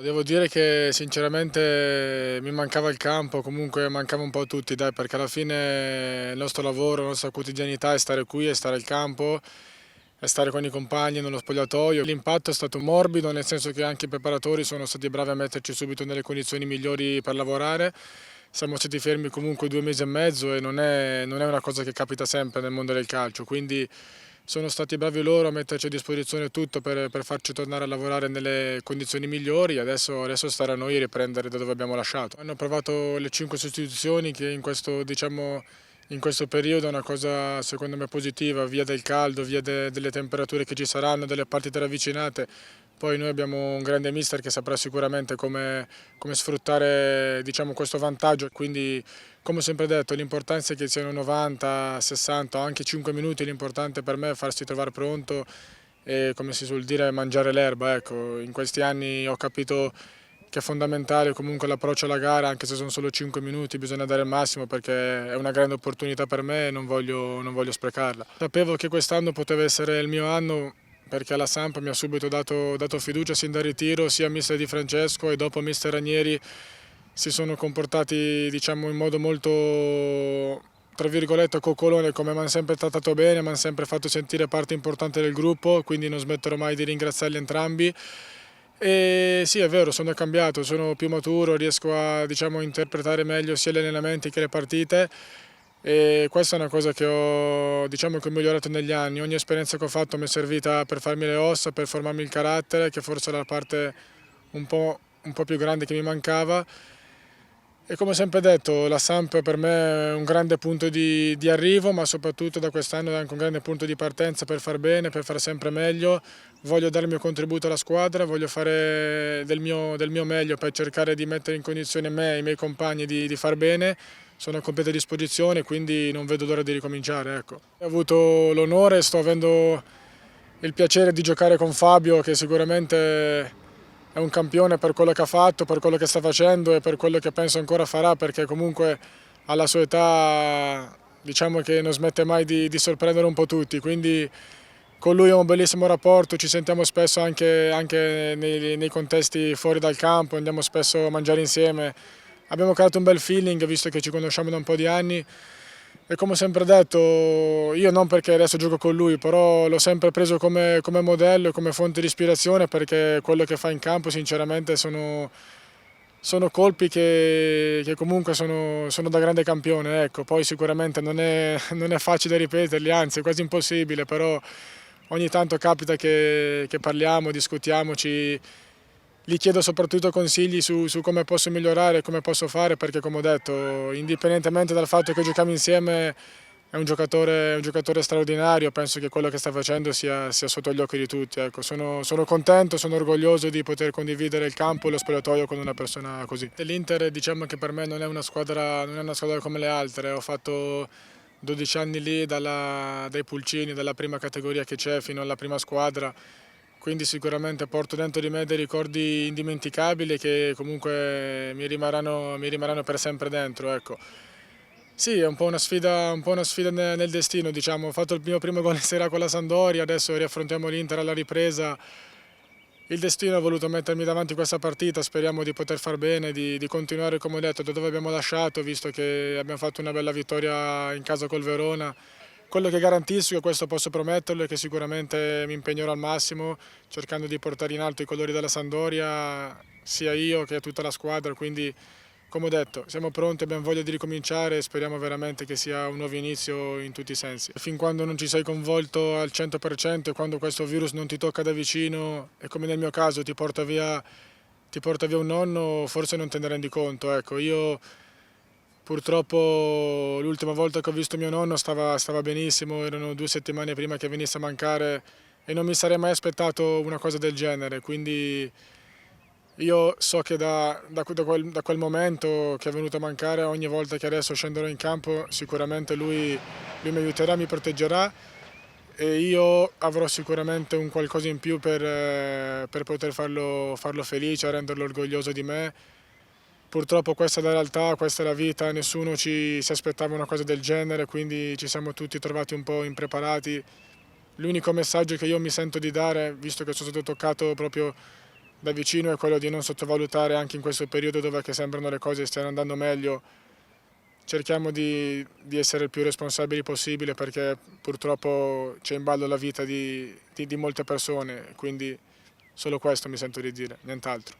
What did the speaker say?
Devo dire che sinceramente mi mancava il campo, comunque mancava un po' a tutti, dai, perché alla fine il nostro lavoro, la nostra quotidianità è stare qui, è stare al campo, è stare con i compagni nello spogliatoio. L'impatto è stato morbido, nel senso che anche i preparatori sono stati bravi a metterci subito nelle condizioni migliori per lavorare. Siamo stati fermi comunque 2 mesi e mezzo e non è una cosa che capita sempre nel mondo del calcio, quindi sono stati bravi loro a metterci a disposizione tutto per farci tornare a lavorare nelle condizioni migliori. Adesso starà a noi riprendere da dove abbiamo lasciato. Hanno provato le 5 sostituzioni che in questo periodo è una cosa secondo me positiva, via del caldo, via delle temperature che ci saranno, delle partite ravvicinate. Poi noi abbiamo un grande mister che saprà sicuramente come sfruttare, diciamo, questo vantaggio, quindi come ho sempre detto l'importante è che siano 90, 60 o anche 5 minuti, l'importante per me è farsi trovare pronto e, come si suol dire, mangiare l'erba. Ecco, in questi anni ho capito che è fondamentale comunque l'approccio alla gara, anche se sono solo 5 minuti, bisogna dare il massimo perché è una grande opportunità per me e non voglio sprecarla. Sapevo che quest'anno poteva essere il mio anno perché la Samp mi ha subito dato fiducia sin dal ritiro, sia mister Di Francesco e dopo mister Ranieri si sono comportati, diciamo, in modo molto, tra virgolette, coccolone, come mi hanno sempre trattato bene, mi hanno sempre fatto sentire parte importante del gruppo, quindi non smetterò mai di ringraziarli entrambi. E sì, è vero, sono cambiato, sono più maturo, riesco a, diciamo, interpretare meglio sia gli allenamenti che le partite e questa è una cosa che ho, diciamo, che ho migliorato negli anni. Ogni esperienza che ho fatto mi è servita per farmi le ossa, per formarmi il carattere, che forse era la parte un po' più grande che mi mancava. E come ho sempre detto, la Samp per me è un grande punto di arrivo, ma soprattutto da quest'anno è anche un grande punto di partenza per far bene, per fare sempre meglio. Voglio dare il mio contributo alla squadra, voglio fare del mio meglio per cercare di mettere in condizione me e i miei compagni di far bene. Sono a completa disposizione, quindi non vedo l'ora di ricominciare. Ecco. Ho avuto l'onore e sto avendo il piacere di giocare con Fabio, che sicuramente è un campione per quello che ha fatto, per quello che sta facendo e per quello che penso ancora farà, perché comunque alla sua età diciamo che non smette mai di sorprendere un po' tutti, quindi con lui ho un bellissimo rapporto, ci sentiamo spesso anche nei contesti fuori dal campo, andiamo spesso a mangiare insieme, abbiamo creato un bel feeling visto che ci conosciamo da un po' di anni. E come ho sempre detto, io non perché adesso gioco con lui, però l'ho sempre preso come modello e come fonte di ispirazione perché quello che fa in campo sinceramente sono colpi che comunque sono da grande campione. Ecco. Poi sicuramente non è facile ripeterli, anzi è quasi impossibile, però ogni tanto capita che parliamo, discutiamo, gli chiedo soprattutto consigli su come posso migliorare, come posso fare, perché come ho detto, indipendentemente dal fatto che giochiamo insieme, è un giocatore straordinario, penso che quello che sta facendo sia sotto gli occhi di tutti. Ecco. Sono contento, sono orgoglioso di poter condividere il campo e lo spogliatoio con una persona così. L'Inter diciamo che per me non è una squadra come le altre, ho fatto 12 anni lì dai pulcini, dalla prima categoria che c'è fino alla prima squadra, quindi sicuramente porto dentro di me dei ricordi indimenticabili che comunque mi rimarranno per sempre dentro. Ecco. Sì, è un po' una sfida nel destino, diciamo. Ho fatto il mio primo gol in Serie A con la Sampdoria, adesso riaffrontiamo l'Inter alla ripresa. Il destino ha voluto mettermi davanti questa partita, speriamo di poter far bene, di continuare come ho detto da dove abbiamo lasciato, visto che abbiamo fatto una bella vittoria in casa col Verona. Quello che garantisco, e questo posso prometterlo, è che sicuramente mi impegnerò al massimo cercando di portare in alto i colori della Sampdoria, sia io che tutta la squadra, quindi come ho detto siamo pronti, abbiamo voglia di ricominciare e speriamo veramente che sia un nuovo inizio in tutti i sensi. Fin quando non ci sei coinvolto al 100% e quando questo virus non ti tocca da vicino e come nel mio caso ti porta via un nonno, forse non te ne rendi conto. Ecco, io purtroppo l'ultima volta che ho visto mio nonno stava benissimo, erano 2 settimane prima che venisse a mancare e non mi sarei mai aspettato una cosa del genere, quindi io so che da quel momento che è venuto a mancare, ogni volta che adesso scenderò in campo, sicuramente lui mi aiuterà, mi proteggerà e io avrò sicuramente un qualcosa in più per poter farlo felice, renderlo orgoglioso di me. Purtroppo questa è la realtà, questa è la vita, nessuno si aspettava una cosa del genere, quindi ci siamo tutti trovati un po' impreparati. L'unico messaggio che io mi sento di dare, visto che sono stato toccato proprio da vicino è quello di non sottovalutare anche in questo periodo dove che sembrano le cose stiano andando meglio. Cerchiamo di essere il più responsabili possibile perché purtroppo c'è in ballo la vita di molte persone, quindi solo questo mi sento di dire, nient'altro.